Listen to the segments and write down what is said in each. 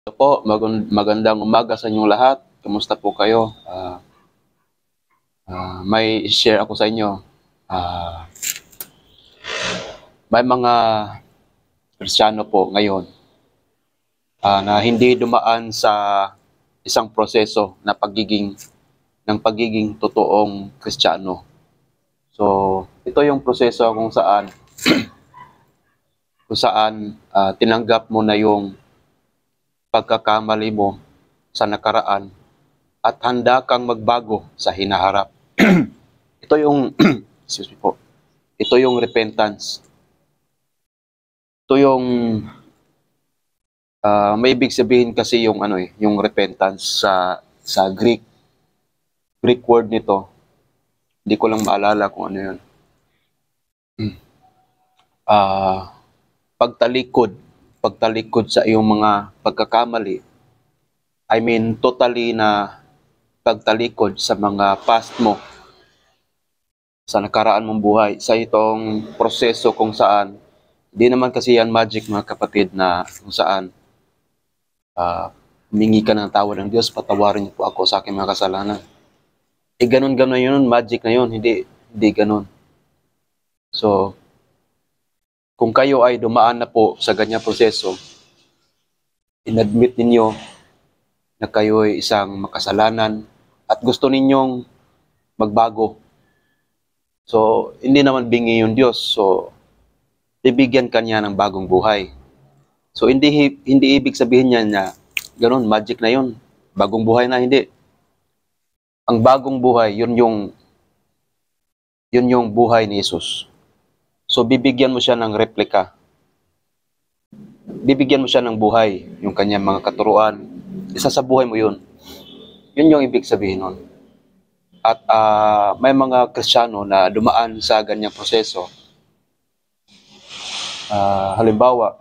Hello po, magandang umaga sa inyong lahat. Kumusta po kayo? May share ako sa inyo. May mga Kristiyano po ngayon na hindi dumaan sa isang proseso na pagiging totoong Kristiyano. So, ito yung proseso kung saan tinanggap mo na yung pagkakamali mo sa nakaraan at handa kang magbago sa hinaharap. Ito yung excuse me po. Ito yung repentance. Ito yung may ibig sabihin kasi yung repentance sa Greek word nito. Hindi ko lang maalala kung ano 'yun. Pagtalikod sa iyong mga pagkakamali. I mean totally na pagtalikod sa mga past mo, sa nakaraan mong buhay, sa itong proseso kung saan hindi naman kasi yan magic mga kapatid na kung saan humingi ka ng tawad ng Diyos, patawarin niyo po ako sa aking mga kasalanan. Ganun yun, magic na yun, hindi ganun. So, kung kayo ay dumaan na po sa ganyang proseso, inadmit ninyo na kayo ay isang makasalanan at gusto ninyong magbago. So, hindi naman bingi yung Diyos. So, bibigyan ka niya ng bagong buhay. So, hindi ibig sabihin niya na ganun, magic na yun. Bagong buhay na, hindi. Ang bagong buhay, yun yung buhay ni Jesus. So, bibigyan mo siya ng replika. Bibigyan mo siya ng buhay, yung kanyang mga katuruan. Isa sa buhay mo yun. Yun yung ibig sabihin nun. At may mga Kristiyano na dumaan sa ganyang proseso. Halimbawa,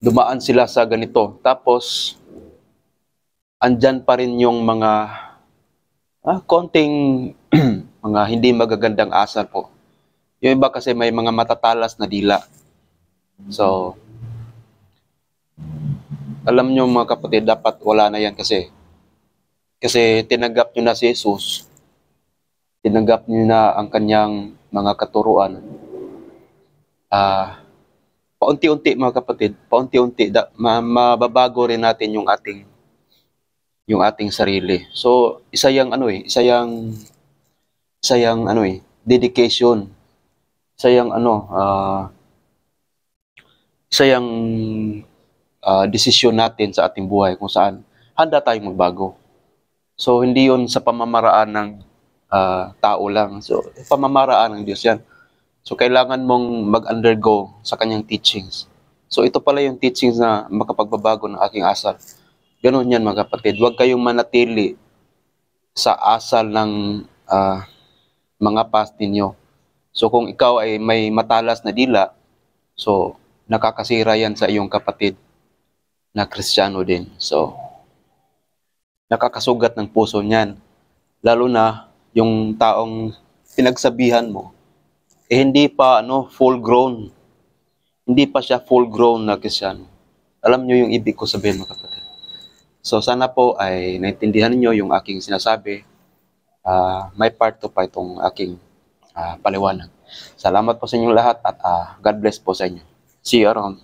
dumaan sila sa ganito. Tapos, andyan pa rin yung mga konting mga hindi magagandang asal po. Yung iba kasi may mga matatalas na dila. So, alam nyo mga kapatid, dapat wala na yan kasi tinanggap nyo na si Jesus, tinanggap nyo na ang kanyang mga katuruan. Paunti-unti mga kapatid, mababago rin natin yung ating sarili. So, isa yang dedication. Isa yang desisyon natin sa ating buhay kung saan handa tayong magbago. So, hindi yun sa pamamaraan ng tao lang. So, pamamaraan ng Diyos yan. So, kailangan mong mag-undergo sa kanyang teachings. So, ito pala yung teachings na makapagbabago ng aking asal. Ganun yan mga kapatid. Huwag kayong manatili sa asal ng mga past ninyo. So, kung ikaw ay may matalas na dila, so, nakakasira yan sa iyong kapatid na Kristiyano din. So, nakakasugat ng puso niyan. Lalo na yung taong pinagsabihan mo, hindi pa full grown. Hindi pa siya full grown na Kristiyano. Alam niyo yung ibig ko sabihin mga kapatid. So sana po ay naintindihan niyo yung aking sinasabi. May part 2 pa itong aking paliwanag. Salamat po sa inyong lahat at God bless po sa inyo. See you around.